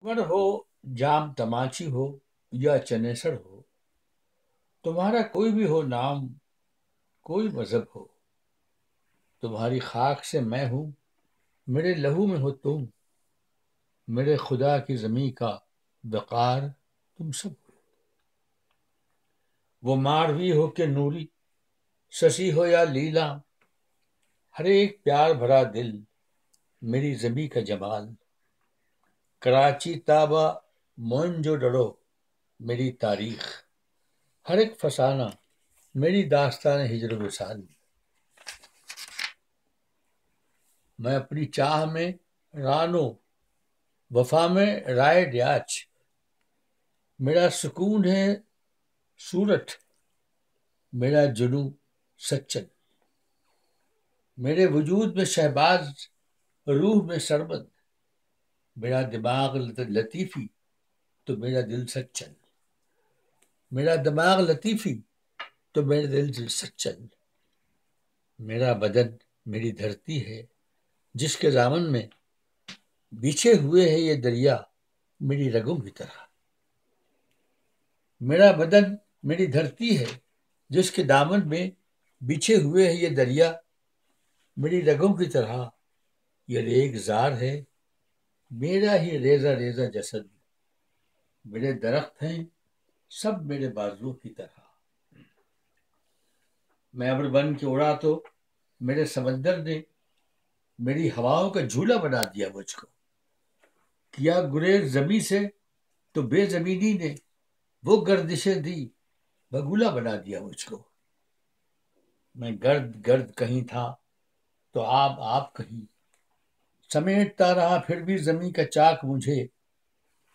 ور ہو، جام تماچی ہو یا چنیسر ہو، تمہارا کوئی بھی ہو نام، کوئی مذہب ہو، تمہاری خاک سے میں ہوں، میرے لہو میں ہو تم، میرے خدا کی زمیں کا وقار تم سب ہو۔ وہ ماروی ہو کہ نوری، ششی ہو یا لیلا، ہر ایک پیار بھرا دل، میری زمیں کا جمال، کراچی تابا موئنجو ڈڑو، میری تاریخ، ہر ایک فسانہ میری داستان ہجر و وصال۔ میں اپنی چاہ میں رانو، وفا میں رائے ڈیاچ، میرا سکون ہے سورٹھ، میرا جنوں سچن، میرے وجود میں شہباز، روح میں سربد، میرا دماغ لطیفی تو میرا دل سچن، میرا دماغ لطیفی تو میرا دل سچن، میرا بدن میری دھرتی ہے جس کے دامن میں بچھے ہوئے ہے یہ دریا میری رگوں کی طرح، میرا بدن میری دھرتی ہے جس کے دامن میں بچھے ہوئے ہے یہ دریا میری رگوں کی طرح، یہ ریگ زار ہے میرا ہی ریزہ ریزہ جسد، میرے درخت ہیں سب میرے بازو کی طرح، میں ابر بن کے اڑا تو میرے سمندر نے میری ہواؤں کا جھولا بنا دیا مجھ کو، کیا گریز زمیں سے تو بے زمینی نے وہ گردشیں دی، بگولا بنا دیا مجھ کو، میں گرد گرد کہیں تھا تو آپ کہیں، سمیٹتا رہا پھر بھی زمیں کا چاک مجھے،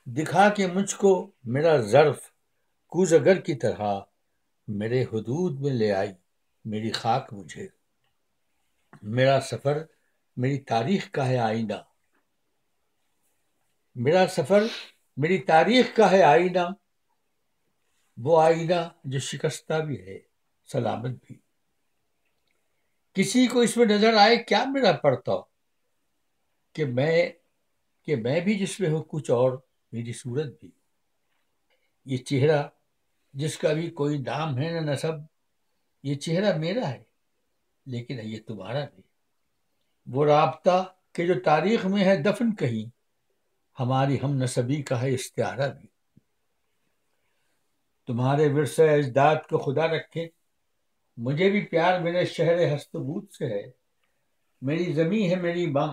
دکھا کے مجھ کو میرا ظرف کوزگر کی طرح، میرے حدود میں لے آئی میری خاک مجھے، میرا سفر میری تاریخ کا ہے آئینہ، میرا سفر میری تاریخ کا ہے آئینہ، وہ آئینہ جو شکستہ بھی ہے سلامت بھی، کسی کو اس میں نظر آئے کیا میرا پرتو، کہ میں بھی جس میں ہوں کچھ اور، میری صورت بھی، یہ چہرہ جس کا بھی کوئی نام ہے نہ نسب، یہ چہرہ میرا ہے لیکن یہ تمہارا بھی، وہ رابطہ کہ جو تاریخ میں ہے دفن کہیں، ہماری ہم نسبی کا ہے استعارہ بھی، تمہارے ورثہ اجداد کو خدا رکھے، مجھے بھی پیار میرے شہر ہست بود سے ہے، میری زمیں ہے میری ماں،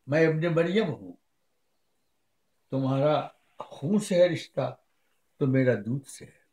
میں ابن مریم ہوں، تمہارا خون سے ہے رشتہ تو میرا دودھ سے ہے۔